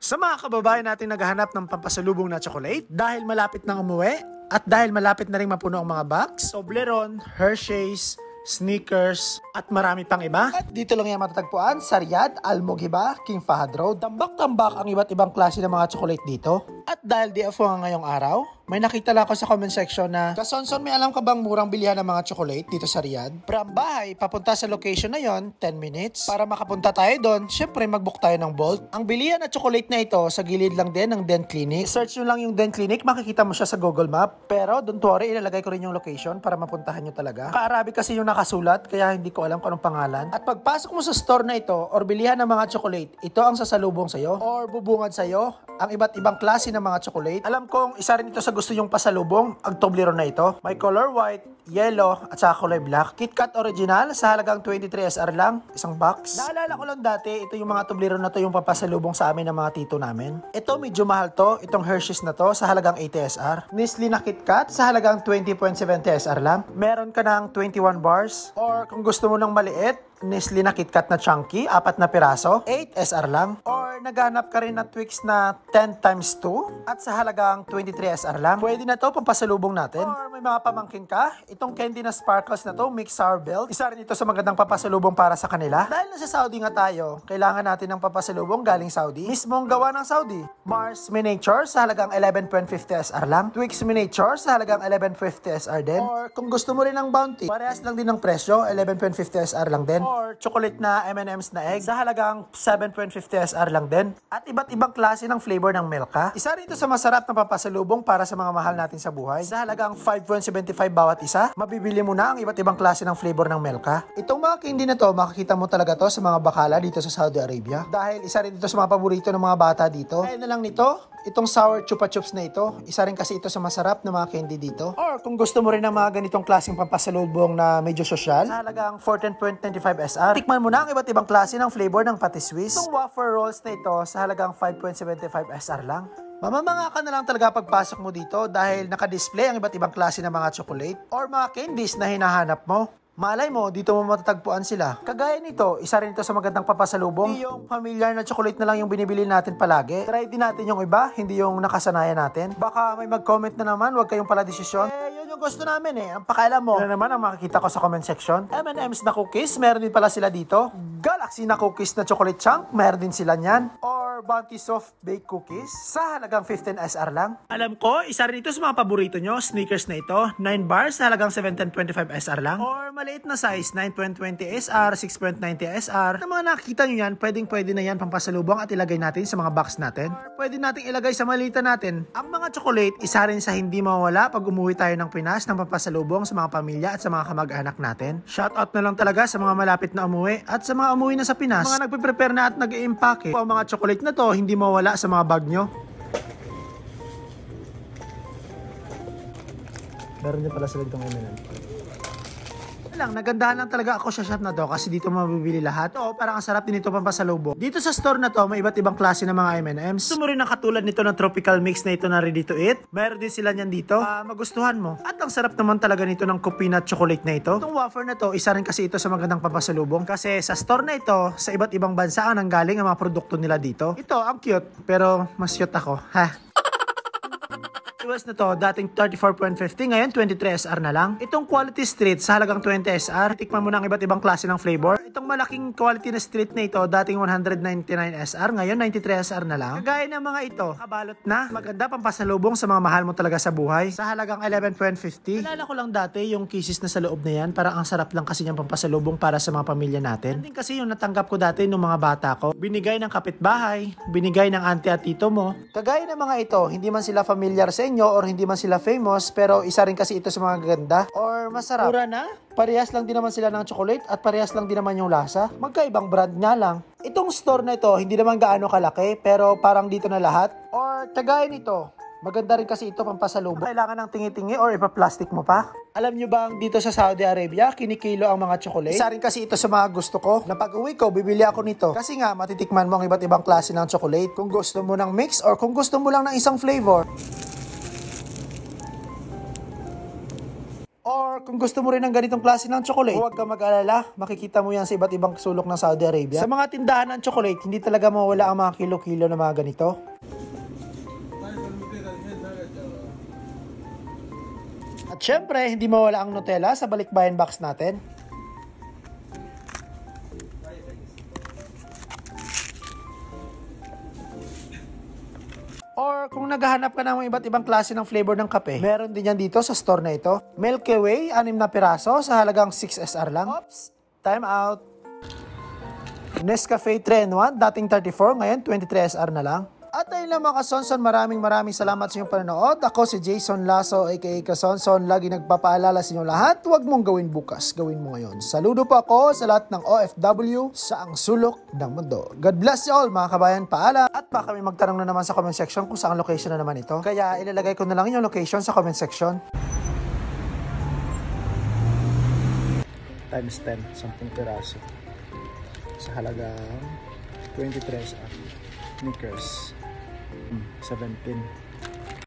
Sa mga kababayan natin naghahanap ng pampasalubong na chocolate, dahil malapit nang umuwi at dahil malapit na rin mapuno ang mga box, Toblerone, Hershey's, Snickers, at marami pang iba. At dito lang yan matatagpuan sa Riyadh, Al Mughibah, King Fahad Road. Tambak-tambak ang iba't ibang klase ng mga chocolate dito. At dahil di ako nga ngayong araw, may nakita lang ako sa comment section na, Kasonson, may alam ka bang murang bilihan ng mga chocolate dito sa Riyadh? From bahay, papunta sa location na yon, 10 minutes. Para makapunta tayo doon, syempre mag-book tayo ng Bolt. Ang bilihan na chocolate na ito, sa gilid lang din ng Dent Clinic. Search nyo lang yung Dent Clinic, makikita mo siya sa Google Map. Pero don't worry, ilalagay ko rin yung location para mapuntahan nyo talaga. Ka-Arabic kasi yung nakasulat, kaya hindi ko alam kung anong pangalan. At pagpasok mo sa store na ito, or bilihan ng mga chocolate, ito ang sasalubong sa'yo, or bubungad sa'yo, ang iba't ibang klase ng mga chocolate. Alam kong isa rin ito sa gusto yung pasalubong, ang Toblerone na ito. May color white, yellow, at saka kulay black. KitKat original, sa halagang 23 SR lang, isang box. Naalala ko lang dati, ito yung mga Toblerone na to yung papasalubong sa amin ng mga tito namin. Ito medyo mahal to, itong Hershey's na to, sa halagang 80 SR. Nestle na KitKat, sa halagang 20.70 SR lang. Meron ka ng 21 bars, or kung gusto mo ng maliit, Nestle na KitKat na chunky, 4 na piraso, 8 SR lang. Or naghanap ka rin ng Twix na 10 times 2 at sa halagang 23 SR lang. Pwede na to pampasalubong natin. Or may mga pamangkin ka, itong candy na sparkles na to, mixed sour belt. Isa rin ito sa magandang papasalubong para sa kanila. Dahil nasa Saudi nga tayo, kailangan natin ng papasalubong galing Saudi. Mismong gawa ng Saudi. Mars Miniature sa halagang 11.50 SR lang. Twix Miniature sa halagang 11.50 SR din. Or kung gusto mo rin ng Bounty, parehas lang din ng presyo, 11.50 SR lang din. Or chocolate na M&M's na egg sa halagang 7.50 SR lang din. At iba't ibang klase ng flavor ng Milka. Isa rin ito sa masarap na papasalubong para sa mga mahal natin sa buhay. Sa halagang 5.75 bawat isa, mabibili mo na ang iba't ibang klase ng flavor ng Milka. Itong mga candy na to, makikita mo talaga to sa mga bakala dito sa Saudi Arabia. Dahil isa rin ito sa mga paborito ng mga bata dito. Dahil na lang nito, itong sour chupa chups na ito, isa rin kasi ito sa masarap na mga candy dito. Or kung gusto mo rin ng mga ganitong klaseng pampasalubong na medyo sosyal, sa halagang 14.95 SR, tikman mo na ang iba't ibang klase ng flavor ng pati Swiss. Itong wafer rolls na ito, sa halagang 5.75 SR lang. Mamamanga ka na lang talaga pagpasok mo dito dahil nakadisplay ang iba't ibang klase ng mga chocolate or mga candies na hinahanap mo. Malay mo, dito mo matatagpuan sila. Kagaya nito, isa rin ito sa magandang papasalubong. Hindi yung familiar na chocolate na lang yung binibili natin palagi. Try din natin yung iba, hindi yung nakasanayan natin. Baka may mag-comment na naman, huwag kayong pala desisyon. Yun yung gusto namin Ang pakialam mo. Ano naman ang makikita ko sa comment section? M&M's na cookies, meron din pala sila dito. Galaxy na cookies na chocolate chunk, meron din sila niyan. Or Bounty Soft Baked Cookies, sa halagang 15 SR lang. Alam ko, isa rin ito sa mga paborito nyo, Snickers na ito. 9 bars, sa halagang 17.25 SR lang. Or maliit na size, 9.20 SR, 6.90 SR. Sa mga nakikita nyo yan, pwede na yan pampasalubong at ilagay natin sa mga box natin. Or pwede natin ilagay sa malita natin. Ang mga chocolate, isa rin sa hindi mawala pag umuwi tayo ng Pinas ng pampasalubong sa mga pamilya at sa mga kamag-anak natin. Shoutout na lang talaga sa mga malapit na umuwi at sa mga umuwi na sa Pinas, mga nagpe-prepare na at nag-i-impake. Ang mga chocolate na to, hindi mawala sa mga bag nyo. Meron din pala sila itong M&M. Nagandahan lang talaga ako sa shop na to kasi dito mabibili lahat. Parang ang sarap din ito pampasalubong. Dito sa store na to, may iba't ibang klase ng mga M&M's. Gusto mo rin ang katulad nito ng tropical mix na ito na ready to eat? Meron din sila niyan dito. Magustuhan mo. At ang sarap naman talaga nito ng coconut chocolate na ito. Itong wafer na to, isa rin kasi ito sa magandang pampasalubong. Kasi sa store na ito, sa iba't ibang bansa ang nanggaling ang mga produkto nila dito. Ito, ang cute. Pero mas cute ako. US na to, dating 34.50, ngayon 23 SR na lang. Itong quality street sa halagang 20 SR. Tikman mo na ang iba't ibang klase ng flavor. Itong malaking quality na street na ito, dating 199 SR, ngayon 93 SR na lang. Kagaya ng mga ito, kabalot na. Maganda pampasalubong sa mga mahal mo talaga sa buhay. Sa halagang 11.50. Alala ko lang dati yung kisses na sa loob na yan, parang ang sarap lang kasi niyang pampasalubong para sa mga pamilya natin. Hindi kasi yung natanggap ko dati nung mga bata ko. Binigay ng kapitbahay, binigay ng auntie at tito mo. Kagaya ng mga ito, hindi man sila familiar sa inyo or hindi man sila famous, pero isa rin kasi ito sa mga ganda or masarap. Mura na? Parehas lang din naman sila ng chocolate at parehas lang din naman yung lasa. Magkaibang brand nga lang. Itong store na ito, hindi naman gaano kalaki, pero parang dito na lahat. Or kagaya nito, maganda rin kasi ito pampasalubong. Kailangan ng tingi-tingi or ipa-plastic mo pa. Alam nyo bang dito sa Saudi Arabia, kinikilo ang mga chocolate? Isa rin kasi ito sa mga gusto ko. Na pag-uwi ko, bibili ako nito. Kasi nga, matitikman mo ang iba't ibang klase ng chocolate. Kung gusto mo ng mix or kung gusto mo lang ng isang flavor. Or Or kung gusto mo rin ng ganitong klase ng chocolate, huwag ka mag-alala, makikita mo yan sa iba't ibang sulok ng Saudi Arabia. Sa mga tindahan ng chocolate, hindi talaga mawala ang mga kilo-kilo na mga ganito. At syempre, hindi mawala ang Nutella sa balikbayan box natin. Or kung naghahanap ka ng iba't ibang klase ng flavor ng kape, meron din yan dito sa store na ito. Milky Way, 6 na piraso sa halagang 6 SR lang. Oops, time out. Nescafe 3-in-1, dating 34, ngayon 23 SR na lang. At ayun lang mga kasonson, maraming salamat sa inyong panonood. Ako si Jason Lasso aka Kasonson, lagi nagpapaalala sa inyo lahat, huwag mong gawin bukas, gawin mo ngayon. Saludo po ako sa lahat ng OFW sa ang sulok ng mundo. God bless you all mga kabayan, paalam. At baka may magtanong na naman sa comment section kung saan location na naman ito. Kaya ilalagay ko na lang yung location sa comment section. Times 10, 10 piraso. Sa halagang 23 Snickers. 17.